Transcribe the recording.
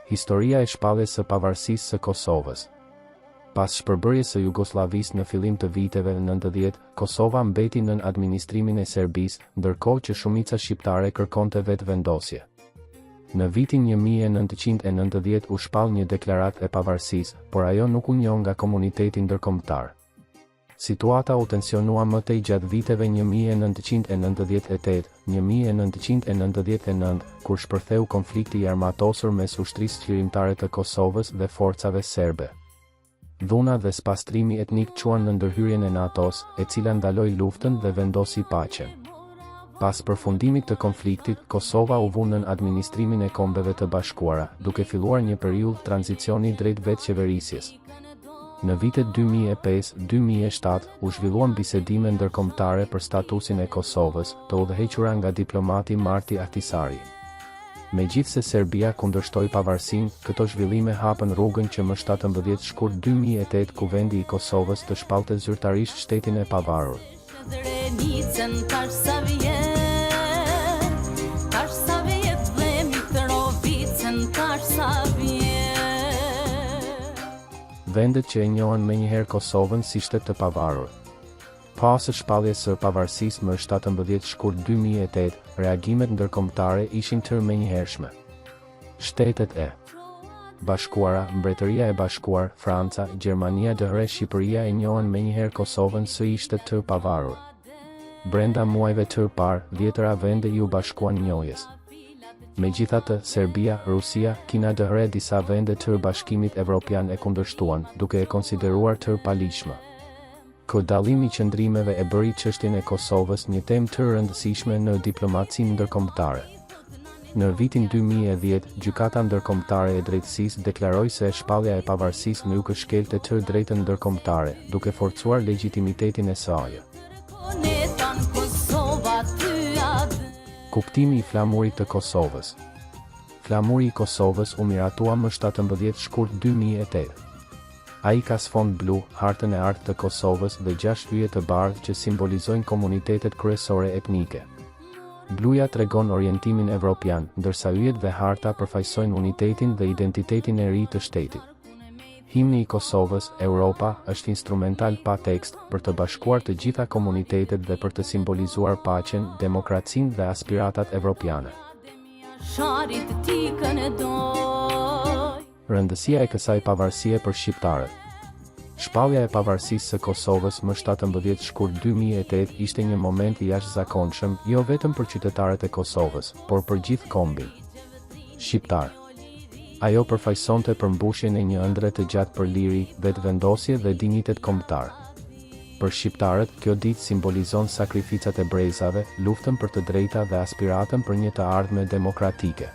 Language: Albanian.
Historia e shpalljes së pavarësisë së Kosovës. Pas shpërbërjes së Jugosllavisë në fillim të viteve 90, Kosova mbeti nën administrimin e Serbisë, ndërkohë që shumica shqiptare kërkonte vetëvendosje. Në vitin 1990 u shpall një deklaratë e pavarësisë, por ajo nuk u njoh nga komuniteti ndërkombëtar. Situata u tensionua më tej gjatë viteve 1998-1999, kur shpërtheu konflikti i armatosur mes ushtrisë qlirimtare të Kosovës dhe forcave serbe. Dhuna dhe spastrimi etnik quan në ndërhyrjen e NATO-s, e cila ndaloi luftën dhe vendosi paqen. Pas përfundimit të konfliktit, Kosova u vu nën administrimin e Kombeve të Bashkuara, duke filluar një periudhë tranzicioni drejt vetëqeverisjes. Në vitet 2005-2007 u zhvilluan bisedime ndërkombëtare për statusin e Kosovës, të udhëhequra nga diplomati Marti Ahtisari. Megjithse Serbia kundërshtoi pavarësinë, këto zhvillime hapën rrugën që më 17 shkurt 2008 kuvendi i Kosovës të shpallte zyrtarisht shtetin e pavarur. Vendet që e njohen menjëherë Kosovën si shtet të pavarur. Pas së shpalljes së pavarësisë më 17 shkurt 2008, reagimet ndërkombëtare ishin tërë menjëhershme. Shtetet e Bashkuara, Mbretëria e Bashkuar, Franca, Gjermania dëhre Shqipëria e njohen menjëherë Kosovën si shtet të pavarur. Brenda muajve të parë, 10 vende ju bashkuan njohjes. Megjithatë, Serbia, Rusia, Kina dëhre disa vende të Bashkimit Evropian e kundërshtuan, duke e konsideruar të palishme. Ky dallim i qëndrimeve e bëri çështjen e Kosovës një temë të rëndësishme në diplomacinë ndërkombëtare. Në vitin 2010, Gjykata Ndërkombëtare e Drejtësisë deklaroi se shpallja e pavarësisë nuk shkelte të drejtën ndërkombëtare, duke forcuar legjitimitetin e saj. Kuptimi i flamurit të Kosovës. Flamuri i Kosovës u miratua më 17 shkurt 2008. Ai ka sfond blu, hartën e artë të Kosovës dhe 6 yje të bardhë që simbolizojnë komunitetet kryesore etnike. Bluja tregon orientimin evropian, ndërsa yjet dhe harta përfaqësojnë unitetin dhe identitetin e ri të shtetit. Himni i Kosovës, Europa, është instrumental pa tekst, për të bashkuar të gjitha komunitetet dhe për të simbolizuar paqen, demokracinë dhe aspiratat evropiane. Rëndësia e kësaj pavarësie për shqiptarët. Shpallja e pavarësisë së Kosovës më 17 shkurt 2008 ishte një moment i jashtëzakonshëm, jo vetëm për qytetarët e Kosovës, por për gjithë kombin shqiptar. Ajo përfaqësonte përmbushjen e një ëndre të gjatë për liri, vetëvendosje dhe dinjitet kombëtar. Për shqiptarët, kjo ditë simbolizon sakrificat e brezave, luftën për të drejta dhe aspiratën për një të ardhme demokratike.